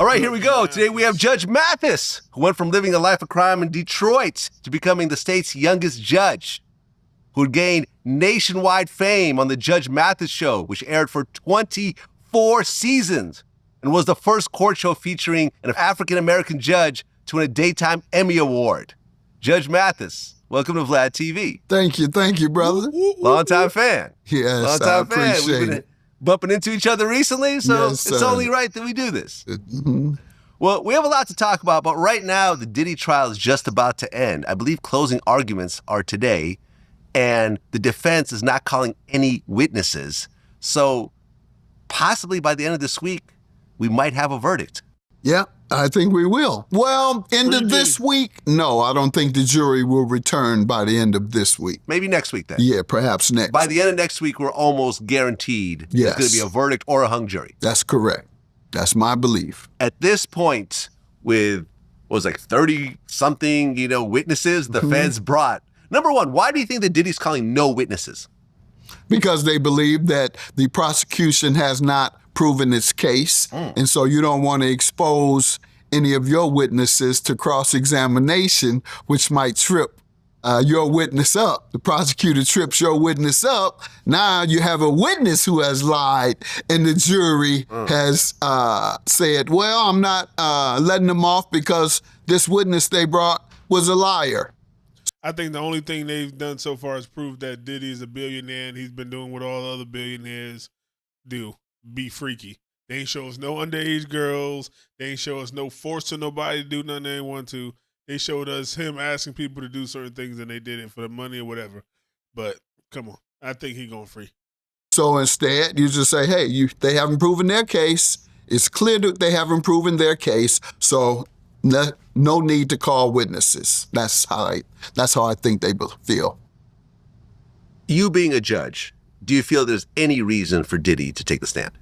All right, here we go. Today we have Judge Mathis, who went from living a life of crime in Detroit to becoming the state's youngest judge, who gained nationwide fame on the Judge Mathis Show, which aired for 24 seasons and was the first court show featuring an African-American judge to win a Daytime Emmy Award. Judge Mathis, welcome to Vlad TV. Thank you, brother. Long-time fan. Yes, I appreciate it. Bumping into each other recently, so Yes, it's only right that we do this. Well, we have a lot to talk about, but right now the Diddy trial is just about to end. I believe closing arguments are today, and the defense is not calling any witnesses. So possibly by the end of this week, we might have a verdict. Yeah, I think we will. Well, end of this week? No, I don't think the jury will return by the end of this week. Maybe next week then. Yeah, perhaps next. By the end of next week, we're almost guaranteed Yes. It's going to be a verdict or a hung jury. That's correct. That's my belief. At this point, with, 30-something, witnesses the feds brought. Number one, why do you think that Diddy's calling no witnesses? Because they believe that the prosecution has not proven its case, and so you don't want to expose any of your witnesses to cross-examination, which might trip your witness up. The prosecutor trips your witness up. Now you have a witness who has lied, and the jury has said, well, I'm not letting them off because this witness they brought was a liar. I think the only thing they've done so far is prove that Diddy is a billionaire and he's been doing what all other billionaires do, be freaky. They ain't show us no underage girls. They ain't show us no forcing nobody to do nothing they want to. They showed us him asking people to do certain things and they did it for the money or whatever. But come on, I think he going free. So instead, you just say, hey, they haven't proven their case. It's clear that they haven't proven their case, so no need to call witnesses. That's how I think they feel. You being a judge, do you feel there's any reason for Diddy to take the stand?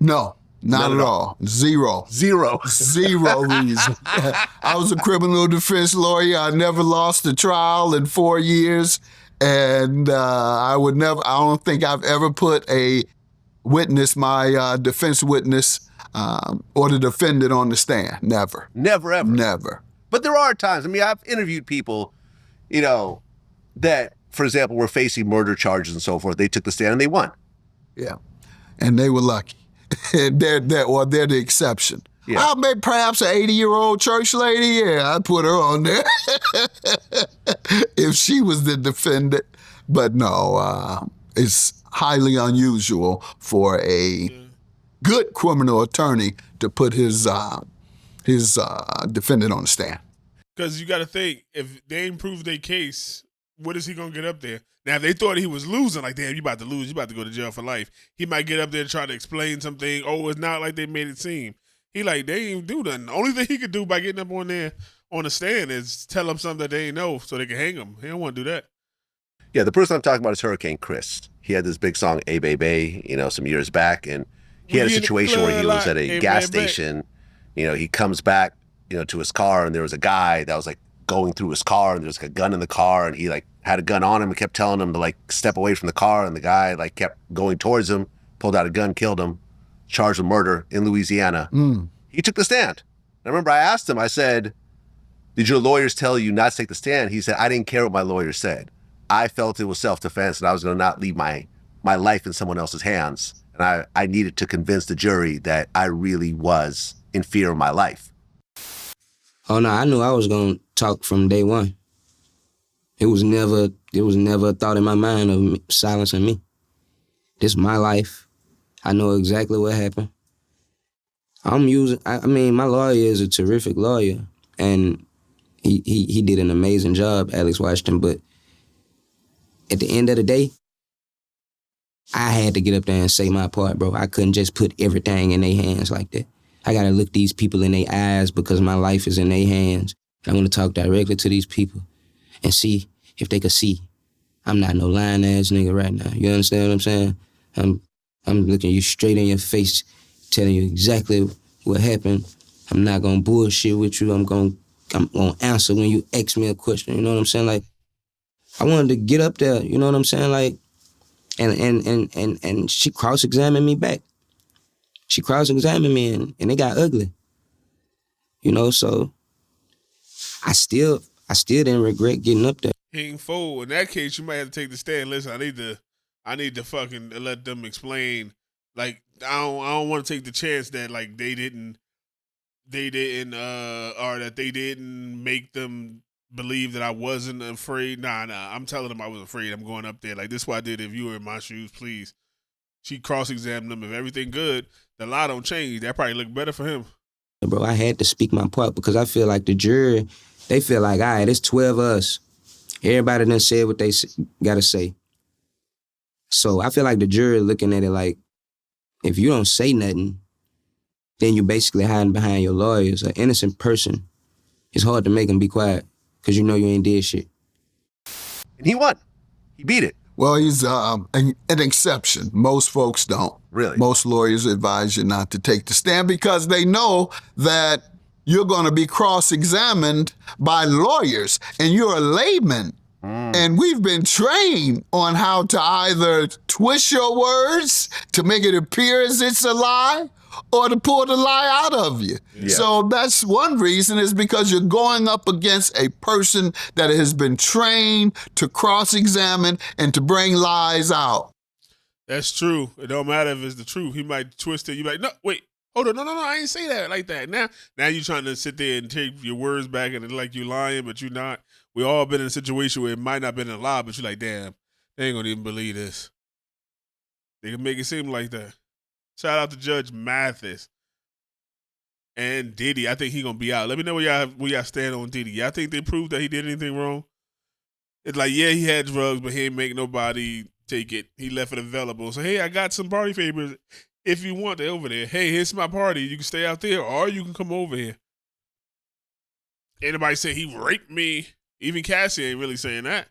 No, not at all. Zero reason. I was a criminal defense lawyer. I never lost a trial in 4 years, and I don't think I've ever put a witness, my defense witness, or the defendant on the stand. Never. Never, ever. Never. But there are times, I've interviewed people, that, for example, were facing murder charges and so forth. They took the stand and they won. Yeah. And they were lucky. they're the exception. Yeah. I'll make perhaps an 80-year-old church lady. Yeah, I'd put her on there if she was the defendant. But no, it's highly unusual for a good criminal attorney to put his defendant on the stand. Because you got to think, if they ain't proved their case, what is he going to get up there? Now, if they thought he was losing, like, damn, you about to lose, you about to go to jail for life, he might get up there and try to explain something. Oh, it's not like they made it seem. He like, they ain't even do nothing. The only thing he could do by getting up on there on the stand is tell them something that they ain't know so they can hang him. He don't want to do that. Yeah, the person I'm talking about is Hurricane Chris. He had this big song, "Ay Baby," some years back, and he had a situation where he was at a gas station. He comes back, to his car, and there was a guy that was like going through his car, and there was a gun in the car, and he like had a gun on him and kept telling him to like step away from the car, and the guy like kept going towards him, pulled out a gun, killed him, charged with murder in Louisiana. He took the stand. I remember I asked him, I said, did your lawyers tell you not to take the stand? He said, I didn't care what my lawyers said. I felt it was self-defense and I was going to not leave my life in someone else's hands. And I needed to convince the jury that I really was in fear of my life. Oh no, I knew I was going to talk from day one. It was never a thought in my mind of silencing me. This is my life. I know exactly what happened. My lawyer is a terrific lawyer, and he did an amazing job, Alex Washington, but at the end of the day, I had to get up there and say my part, bro. I couldn't just put everything in their hands like that. I gotta look these people in their eyes because my life is in their hands. I want to talk directly to these people and see if they could see I'm not no lying ass nigga right now. You understand what I'm saying? I'm looking you straight in your face, telling you exactly what happened. I'm not gonna bullshit with you. I'm gonna answer when you ask me a question. You know what I'm saying? Like, I wanted to get up there. You know what I'm saying? Like, and she cross-examined me back. She cross-examined me and it got ugly. You know, so I still didn't regret getting up there. King Fold. In that case, you might have to take the stand. Listen, I need to fucking let them explain. Like, I don't want to take the chance that like they didn't or that they didn't make them believe that I wasn't afraid. Nah. I'm telling them I was afraid. I'm going up there. Like, this is what I did. If you were in my shoes, please. She cross-examined them. If everything good, the law don't change. That probably look better for him. Bro, I had to speak my part because I feel like the jury, they feel like, all right, it's 12 of us. Everybody done said what they got to say. So I feel like the jury looking at it like, if you don't say nothing, then you basically hiding behind your lawyers. An innocent person, it's hard to make them be quiet because you know you ain't did shit. And he won. He beat it. Well, he's an exception. Most folks don't. Really? Most lawyers advise you not to take the stand because they know that you're going to be cross-examined by lawyers, and you're a layman. And we've been trained on how to either twist your words to make it appear as it's a lie or to pull the lie out of you. Yeah. So that's one reason, is because you're going up against a person that has been trained to cross-examine and to bring lies out. That's true. It don't matter if it's the truth. He might twist it. You like, no, wait, hold on, no, I ain't say that like that. Now you trying to sit there and take your words back and it's like you lying, but you're not. We all been in a situation where it might not been a lie, but you're like, damn, they ain't gonna even believe this. They can make it seem like that. Shout out to Judge Mathis and Diddy. I think he gonna be out. Let me know where y'all stand on Diddy. Y'all think they proved that he did anything wrong? It's like, yeah, he had drugs, but he ain't make nobody take it. He left it available. So, hey, I got some party favors. If you want, they're over there. Hey, here's my party. You can stay out there, or you can come over here. Anybody say he raped me? Even Cassie ain't really saying that.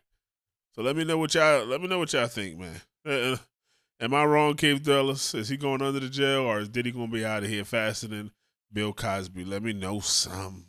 So let me know what y'all think, man. Am I wrong, Cave Dulles? Is he going under the jail, or is Diddy gonna be out of here faster than Bill Cosby? Let me know some.